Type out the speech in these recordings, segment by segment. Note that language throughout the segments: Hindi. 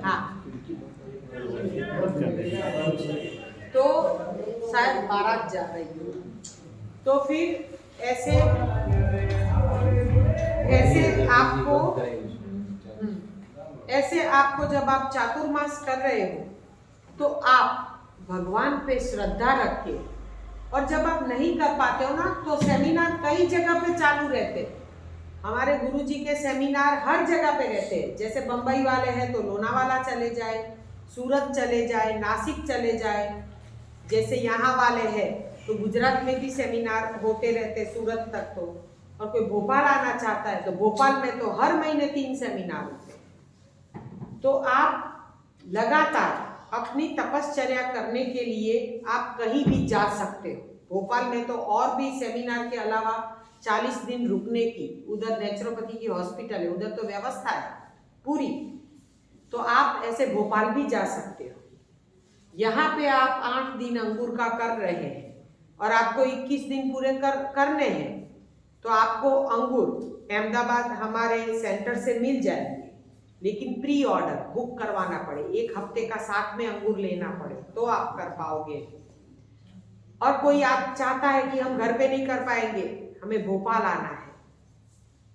हाँ, तो शायद बारात जा रही है। तो फिर ऐसे ऐसे आपको ऐसे आपको जब आप चातुर्मास कर रहे हो तो आप भगवान पे श्रद्धा रख के, और जब आप नहीं कर पाते हो ना तो सेमिनार कई जगह पे चालू रहते हैं। हमारे गुरुजी के सेमिनार हर जगह पे रहते हैं। जैसे बम्बई वाले हैं तो लोनावाला चले जाए, सूरत चले जाए, नासिक चले जाए। जैसे यहाँ वाले हैं तो गुजरात में भी सेमिनार होते रहते, सूरत तक। तो और कोई भोपाल आना चाहता है तो भोपाल में तो हर महीने 3 सेमिनार होते हैं। तो आप लगातार अपनी तपश्चर्या करने के लिए आप कहीं भी जा सकते हो। भोपाल में तो और भी सेमिनार के अलावा 40 दिन रुकने की, उधर नेचुरोपैथी की हॉस्पिटल है, उधर तो व्यवस्था है पूरी। तो आप ऐसे भोपाल भी जा सकते हो। यहाँ पे आप 8 दिन अंगूर का कर रहे हैं और आपको 21 दिन पूरे करने हैं, तो आपको अंगूर अहमदाबाद हमारे सेंटर से मिल जाएंगे, लेकिन प्री ऑर्डर बुक करवाना पड़े, 1 हफ्ते का साथ में अंगूर लेना पड़े तो आप कर पाओगे। और कोई आप चाहता है कि हम घर पे नहीं कर पाएंगे, हमें भोपाल आना है,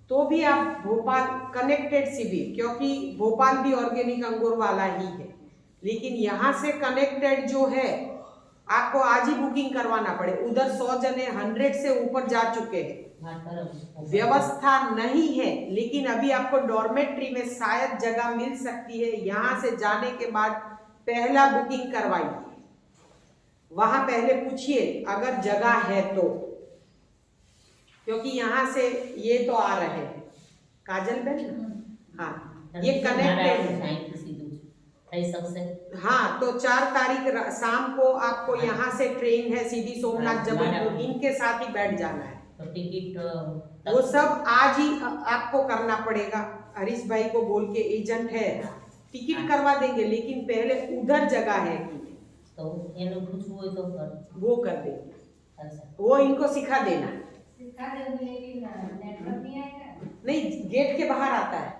तो भी आप भोपाल कनेक्टेड शिविर, क्योंकि भोपाल भी ऑर्गेनिक अंगूर वाला ही है, लेकिन यहाँ से कनेक्टेड जो है आपको आज ही बुकिंग करवाना पड़े। उधर 100 जने 100 से ऊपर जा चुके हैं, व्यवस्था नहीं है, लेकिन अभी आपको डॉर्मेट्री में शायद जगह मिल सकती है। यहाँ से जाने के बाद पहला बुकिंग करवाइए, वहां पहले पूछिए अगर जगह है तो, क्योंकि यहाँ से ये तो आ रहे हैं काजल बहन, हाँ ये कनेक्टेड है। हाँ, तो 4 तारीख शाम को आपको यहाँ से ट्रेन है सीधी सोमनाथ जबलपुर, इनके साथ ही बैठ जाना है। तो टिकट वो सब आज ही आपको करना पड़ेगा। हरीश भाई को बोल के, एजेंट है, टिकट करवा देंगे, लेकिन पहले उधर जगह है कि तो वो कर देंगे, वो इनको सिखा देना। नहीं, गेट के बाहर आता है,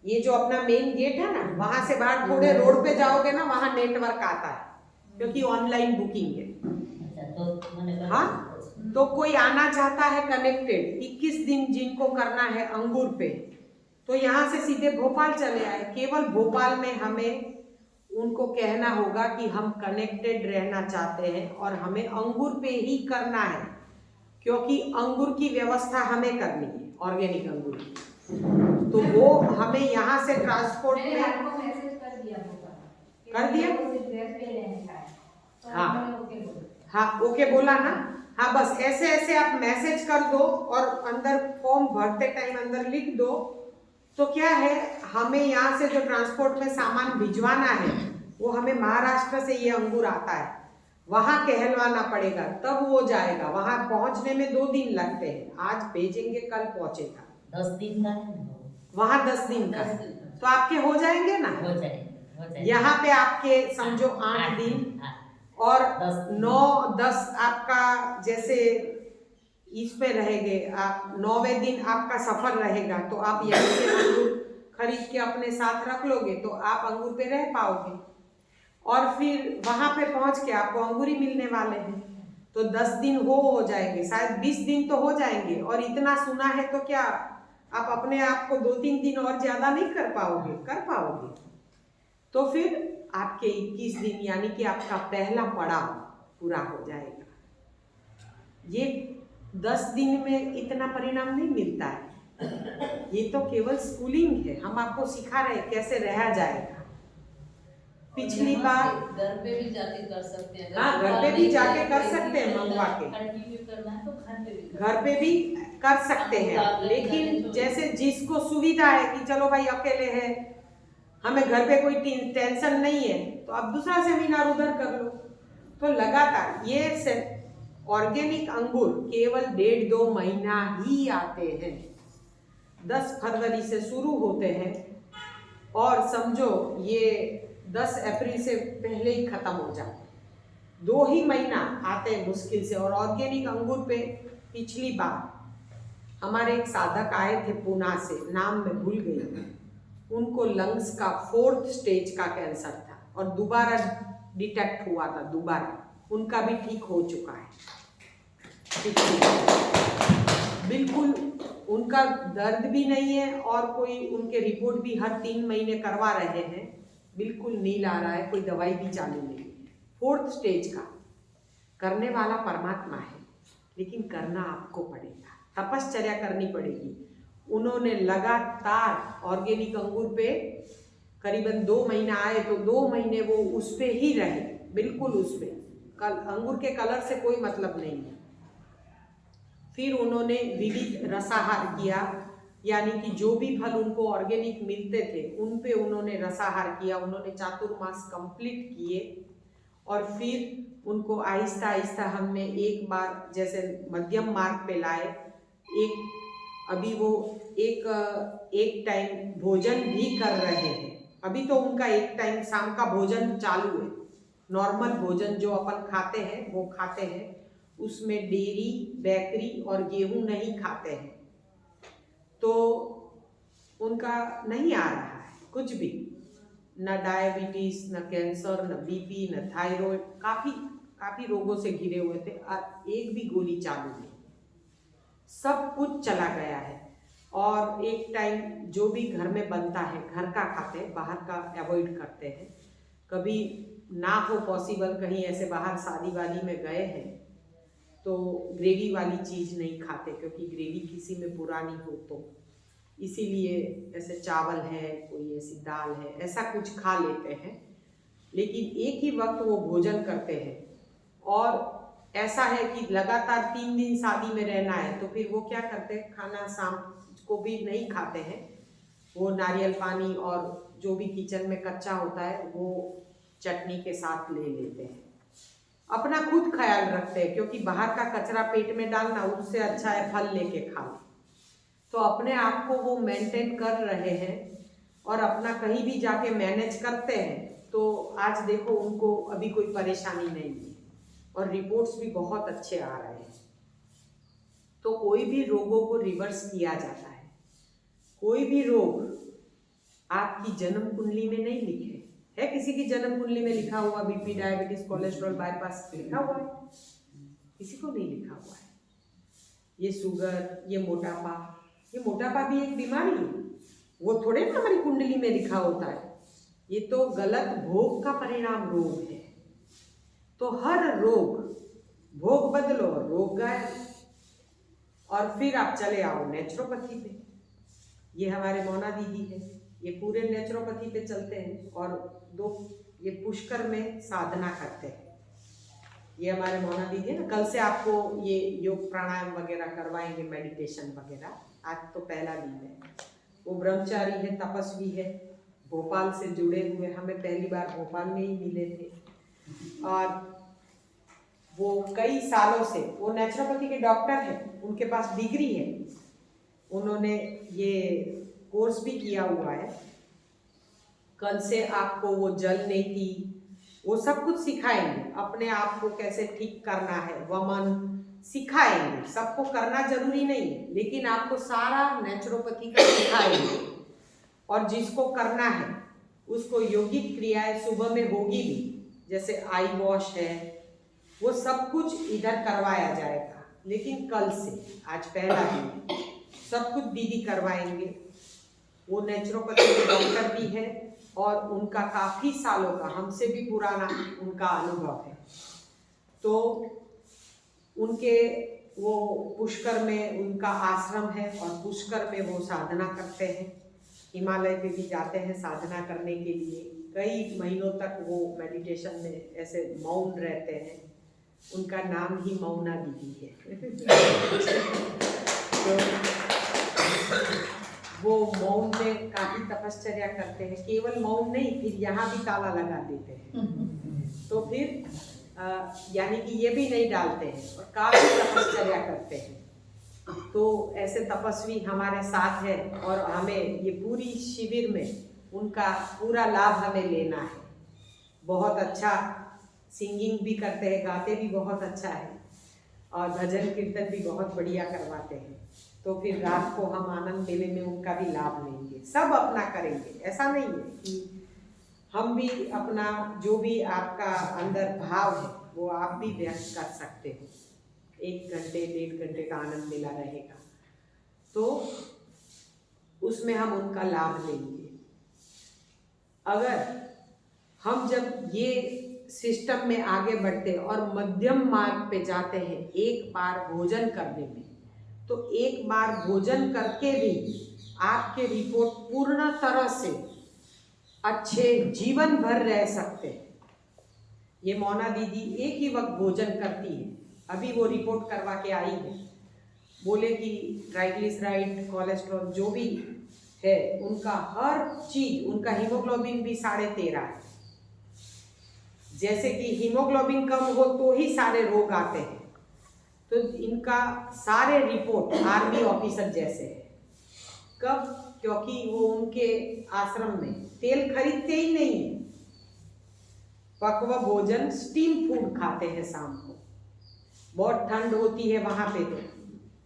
ये जो अपना मेन गेट है ना, वहां से बाहर थोड़े रोड पे जाओगे ना, वहां नेटवर्क आता है, क्योंकि ऑनलाइन बुकिंग है। हाँ, तो कोई आना चाहता है कनेक्टेड 21 दिन जिनको करना है अंगूर पे, तो यहाँ से सीधे भोपाल चले आए। केवल भोपाल में हमें उनको कहना होगा कि हम कनेक्टेड रहना चाहते हैं और हमें अंगूर पे ही करना है, क्योंकि अंगूर की व्यवस्था हमें करनी है, ऑर्गेनिक अंगूर की। तो वो हमें यहाँ से ट्रांसपोर्ट में कर दिया। हाँ, ओके बोला ना। हाँ, बस ऐसे ऐसे आप मैसेज कर दो और अंदर फॉर्म भरते टाइम अंदर लिख दो। तो क्या है, हमें यहाँ से जो ट्रांसपोर्ट में सामान भिजवाना है वो हमें महाराष्ट्र से ये अंगूर आता है, वहां कहलवाना पड़ेगा, तब वो जाएगा। वहां पहुंचने में 2 दिन लगते हैं, आज भेजेंगे कल पहुंचेगा। 10 दिन का वहां 10 दिन का, तो आपके हो जाएंगे ना? हो जाएंगे। यहाँ पे आपके समझो 8 दिन और 9-10 आपका जैसे इसमें रहेंगे आप, 9वें दिन आपका सफर रहेगा, तो आप यहाँ से अंगूर खरीद के अपने साथ रख लोगे तो आप अंगूर पे रह पाओगे। और फिर वहां पे पहुंच के आपको अंगूर ही मिलने वाले हैं, तो 10 दिन हो जाएंगे, शायद 20 दिन तो हो जाएंगे। और इतना सुना है तो क्या आप अपने आप को 2-3 दिन और ज्यादा नहीं कर पाओगे? कर पाओगे। तो फिर आपके 21 दिन यानी कि आपका पहला पड़ाव पूरा हो जाएगा। ये 10 दिन में इतना परिणाम नहीं मिलता है, ये तो केवल स्कूलिंग है, हम आपको सिखा रहे हैं कैसे रहा जाएगा। पिछली बार घर पे भी जाके कर सकते हैं। हाँ, घर पे भी जाके कर सकते हैं, मंगवा के कंटिन्यू करना है तो घर पे भी कर सकते हैं, लेकिन जैसे जिसको सुविधा है कि चलो भाई अकेले है, हमें घर पे कोई टेंशन नहीं है, तो आप दूसरा सेमिनार उधर कर लो। तो लगातार ये ऑर्गेनिक अंगूर केवल 1.5-2 महीना ही आते हैं। 10 फरवरी से शुरू होते हैं और समझो ये 10 अप्रैल से पहले ही खत्म हो जाते हैं। 2 ही महीना आते हैं मुश्किल से। और ऑर्गेनिक अंगूर पे पिछली बार हमारे एक साधक आए थे पूना से, नाम मैं भूल गई, उनको लंग्स का 4th स्टेज का कैंसर था और दोबारा डिटेक्ट हुआ था, दोबारा उनका भी ठीक हो चुका है। ठीक है, बिल्कुल उनका दर्द भी नहीं है और कोई उनके रिपोर्ट भी हर 3 महीने करवा रहे हैं, बिल्कुल नील आ रहा है, कोई दवाई भी चालू नहीं है। 4th स्टेज का करने वाला परमात्मा है, लेकिन करना आपको पड़ेगा, तपश्चर्या करनी पड़ेगी। उन्होंने लगातार ऑर्गेनिक अंगूर पे करीबन 2 महीना आए तो 2 महीने वो उस पे ही रहे, बिल्कुल उस पे, अंगूर के कलर से कोई मतलब नहीं है। फिर उन्होंने विविध रसाहार किया, यानी कि जो भी फल उनको ऑर्गेनिक मिलते थे उन पे उन्होंने रसाहार किया। उन्होंने चातुर्मास कंप्लीट किए और फिर उनको आहिस्ता आहिस्ता हमने एक बार जैसे मध्यम मार्ग पे लाए। अभी वो एक टाइम भोजन भी कर रहे हैं। अभी तो उनका एक टाइम शाम का भोजन चालू है, नॉर्मल भोजन जो अपन खाते हैं वो खाते हैं, उसमें डेयरी, बेकरी और गेहूं नहीं खाते हैं, तो उनका नहीं आ रहा है कुछ भी, न डायबिटीज, न कैंसर, न बीपी, न थायराइड, काफ़ी रोगों से घिरे हुए थे और एक भी गोली चालू नहीं, सब कुछ चला गया है। और एक टाइम जो भी घर में बनता है घर का खाते हैं, बाहर का अवॉइड करते हैं। कभी ना हो पॉसिबल, कहीं ऐसे बाहर शादी वादी में गए हैं तो ग्रेवी वाली चीज़ नहीं खाते, क्योंकि ग्रेवी किसी में पुरानी हो तो इसीलिए ऐसे चावल है, कोई ऐसी दाल है, ऐसा कुछ खा लेते हैं। लेकिन एक ही वक्त वो भोजन करते हैं। और ऐसा है कि लगातार 3 दिन शादी में रहना है तो फिर वो क्या करते हैं, खाना शाम को भी नहीं खाते हैं, वो नारियल पानी और जो भी किचन में कच्चा होता है वो चटनी के साथ ले लेते हैं। अपना खुद ख्याल रखते हैं, क्योंकि बाहर का कचरा पेट में डालना उससे अच्छा है फल लेके खा लो। तो अपने आप को वो मेंटेन कर रहे हैं और अपना कहीं भी जाके मैनेज करते हैं। तो आज देखो उनको अभी कोई परेशानी नहीं है और रिपोर्ट्स भी बहुत अच्छे आ रहे हैं। तो कोई भी रोगों को रिवर्स किया जाता है। कोई भी रोग आपकी जन्म कुंडली में नहीं लिखे है, किसी की जन्म कुंडली में लिखा हुआ बीपी, डायबिटीज, कोलेस्ट्रॉल, बाईपास लिखा हुआ है? किसी को नहीं लिखा हुआ है। ये शुगर, ये मोटापा भी एक बीमारी है, वो थोड़े ना हमारी कुंडली में लिखा होता है। ये तो गलत भोग का परिणाम रोग है। तो हर रोग, भोग बदलो और रोग गायब। और फिर आप चले आओ नेचुरोपैथी पे। ये हमारे मोना दीदी है, ये पूरे नेचुरोपैथी पे चलते हैं और ये पुष्कर में साधना करते हैं। ये हमारे मोना दीदी है ना, कल से आपको ये योग प्राणायाम वगैरह करवाएंगे, मेडिटेशन वगैरह। आज तो पहला दिन है। वो ब्रह्मचारी है, तपस्वी है, भोपाल से जुड़े हुए, हमें पहली बार भोपाल में ही मिले थे। और वो कई सालों से, वो नेचुरोपैथी के डॉक्टर हैं, उनके पास डिग्री है, उन्होंने ये कोर्स भी किया हुआ है। कल से आपको वो जल नीति, वो सब कुछ सिखाएंगे, अपने आप को कैसे ठीक करना है, वमन सिखाएंगे। सबको करना जरूरी नहीं है, लेकिन आपको सारा नेचुरोपैथी का सिखाएंगे। और जिसको करना है उसको योगिक क्रियाएं सुबह में होगी भी, जैसे आई वॉश है, वो सब कुछ इधर करवाया जाएगा। लेकिन कल से, आज पहला दिन, सब कुछ दीदी करवाएंगे। वो नेचुरोपैथी के डॉक्टर भी है और उनका काफ़ी सालों का, हमसे भी पुराना उनका अनुभव है। तो उनके वो पुष्कर में उनका आश्रम है और पुष्कर में वो साधना करते हैं। हिमालय पे भी जाते हैं साधना करने के लिए, कई महीनों तक वो मेडिटेशन में ऐसे मौन रहते हैं। उनका नाम ही मौना दीदी है। तो वो मौन में काफ़ी तपश्चर्या करते हैं। केवल मौन नहीं, फिर यहाँ भी ताला लगा देते हैं। तो फिर यानी कि ये भी नहीं डालते हैं और काफ़ी तपश्चर्या करते हैं। तो ऐसे तपस्वी हमारे साथ है और हमें ये पूरी शिविर में उनका पूरा लाभ हमें लेना है। बहुत अच्छा सिंगिंग भी करते हैं, गाते भी बहुत अच्छा है और भजन कीर्तन भी बहुत बढ़िया करवाते हैं। तो फिर रात को हम आनंद मेले में उनका भी लाभ लेंगे, सब अपना करेंगे। ऐसा नहीं है कि हम भी अपना जो भी आपका अंदर भाव है वो आप भी व्यक्त कर सकते हो। 1 घंटे 1.5 घंटे का आनंद मेला रहेगा तो उसमें हम उनका लाभ लेंगे। अगर हम जब ये सिस्टम में आगे बढ़ते और मध्यम मार्ग पे जाते हैं एक बार भोजन करने में, तो एक बार भोजन करके भी आपके रिपोर्ट पूर्ण तरह से अच्छे जीवन भर रह सकते हैं। ये मोना दीदी एक ही वक्त भोजन करती है, अभी वो रिपोर्ट करवा के आई है, बोले कि ट्राइग्लिसराइड कोलेस्ट्रॉल जो भी है उनका हर चीज, उनका हीमोग्लोबिन भी 13.5 है। जैसे कि हीमोग्लोबिन कम हो तो ही सारे रोग आते हैं, तो इनका सारे रिपोर्ट आर्मी ऑफिसर जैसे है। कब? क्योंकि वो उनके आश्रम में तेल खरीदते ही नहीं है, पकवा भोजन स्टीम फूड खाते हैं शाम को। बहुत ठंड होती है वहाँ पे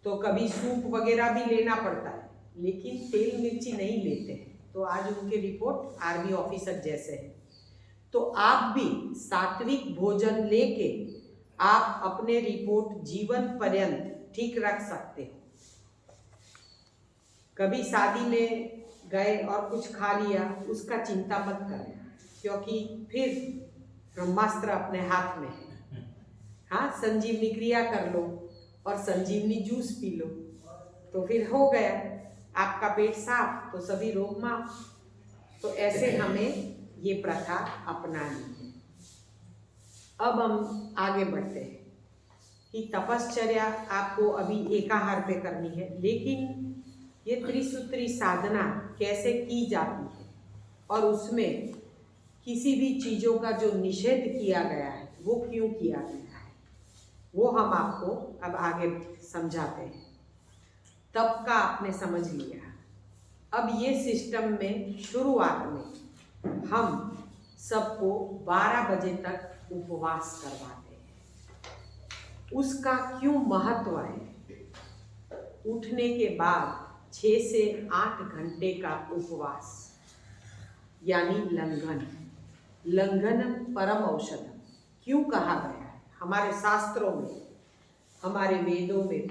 तो कभी सूप वगैरह भी लेना पड़ता है, लेकिन तेल मिर्ची नहीं लेते हैं। तो आज उनके रिपोर्ट आर्मी ऑफिसर जैसे है। तो आप भी सात्विक भोजन लेके आप अपने रिपोर्ट जीवन पर्यंत ठीक रख सकते हो। कभी शादी में गए और कुछ खा लिया, उसका चिंता मत करें, क्योंकि फिर ब्रह्मास्त्र अपने हाथ में है। हाँ, संजीवनी क्रिया कर लो और संजीवनी जूस पी लो तो फिर हो गया आपका पेट साफ, तो सभी रोग माफ। तो ऐसे हमें ये प्रथा अपनानी है। अब हम आगे बढ़ते हैं कि तपश्चर्या आपको अभी एकाहार पे करनी है, लेकिन ये त्रिसूत्री साधना कैसे की जाती है और उसमें किसी भी चीज़ों का जो निषेध किया गया है वो क्यों किया गया है, वो हम आपको अब आगे समझाते हैं। तप का आपने समझ लिया। अब ये सिस्टम में शुरुआत में हम सबको 12 बजे तक उपवास करवाते हैं। उसका क्यों महत्व है? उठने के बाद 6 से 8 घंटे का उपवास यानी लंघन। लंघनम परम औषधम क्यों कहा गया है? हमारे शास्त्रों में, हमारे वेदों में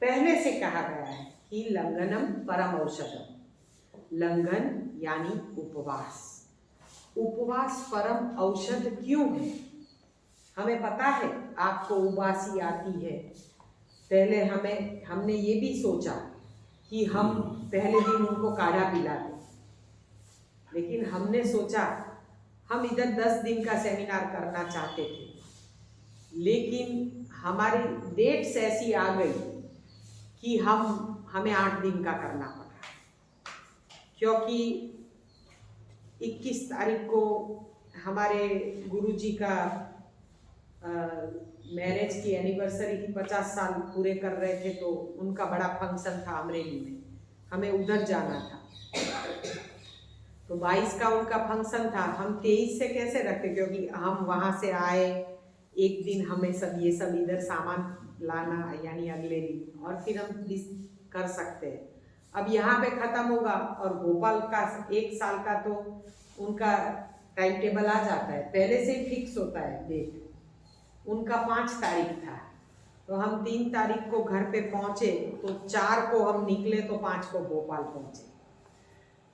पहले से कहा गया है कि लंघनम परम औषधम। लंघन यानी उपवास। उपवास परम औषध क्यों है? हमें पता है आपको उबासी आती है। पहले हमने ये भी सोचा कि हम पहले दिन उनको काढ़ा पिला दें, लेकिन हमने सोचा हम इधर 10 दिन का सेमिनार करना चाहते थे, लेकिन हमारी डेट्स ऐसी आ गई कि हमें 8 दिन का करना पड़ा, क्योंकि 21 तारीख को हमारे गुरुजी का मैरिज की एनिवर्सरी की 50 साल पूरे कर रहे थे, तो उनका बड़ा फंक्शन था अमरेली में, हमें उधर जाना था। तो 22 का उनका फंक्शन था, हम 23 से कैसे रखते, क्योंकि हम वहाँ से आए एक दिन हमें ये सब इधर सामान लाना यानी अगले दिन, और फिर हम कर सकते हैं। अब यहाँ पे ख़त्म होगा और गोपाल का 1 साल का तो उनका टाइम टेबल आ जाता है, पहले से ही फिक्स होता है डेट। उनका 5 तारीख था, तो हम 3 तारीख को घर पे पहुँचे, तो 4 को हम निकले तो 5 को भोपाल पहुँचे,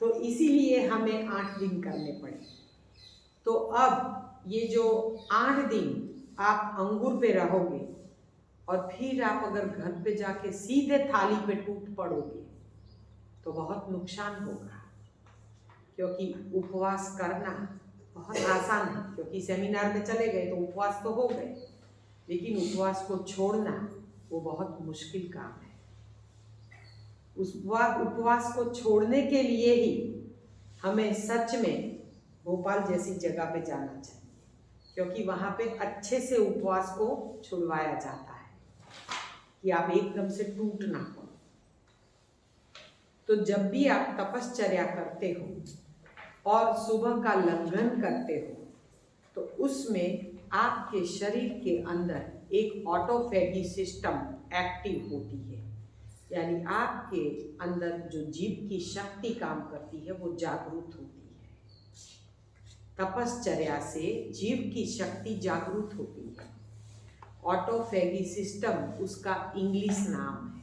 तो इसीलिए हमें 8 दिन करने पड़े। तो अब ये जो 8 दिन आप अंगूर पे रहोगे और फिर आप अगर घर पे जाके सीधे थाली पे टूट पड़ोगे तो बहुत नुकसान होगा, क्योंकि उपवास करना बहुत आसान है, क्योंकि सेमिनार में चले गए तो उपवास तो हो गए, लेकिन उपवास को छोड़ना वो बहुत मुश्किल काम है। उस उपवास को छोड़ने के लिए ही हमें सच में भोपाल जैसी जगह पे जाना चाहिए, क्योंकि वहाँ पे अच्छे से उपवास को छुड़वाया जाता है कि आप एकदम से टूट ना पड़ो। तो जब भी आप तपश्चर्या करते हो और सुबह का लंघन करते हो, तो उसमें आपके शरीर के अंदर एक ऑटोफेगी सिस्टम एक्टिव होती है। यानी आपके अंदर जो जीव की शक्ति काम करती है वो जागरूक होती है। तपश्चर्या से जीव की शक्ति जागरूक होती है। ऑटोफेगी सिस्टम उसका इंग्लिश नाम है,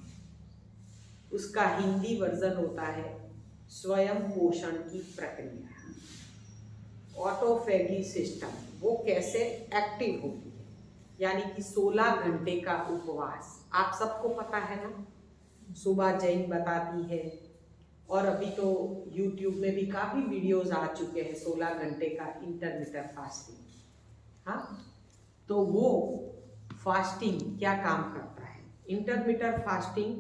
उसका हिंदी वर्जन होता है स्वयं पोषण की प्रक्रिया। ऑटोफेगी सिस्टम वो कैसे एक्टिव होती है, यानी कि 16 घंटे का उपवास आप सबको पता है ना, सुबह जैन बताती है और अभी तो YouTube में भी काफ़ी वीडियोस आ चुके हैं 16 घंटे का इंटरमिटेंट फास्टिंग। हाँ, तो वो फास्टिंग क्या काम करता है? Intermittent fasting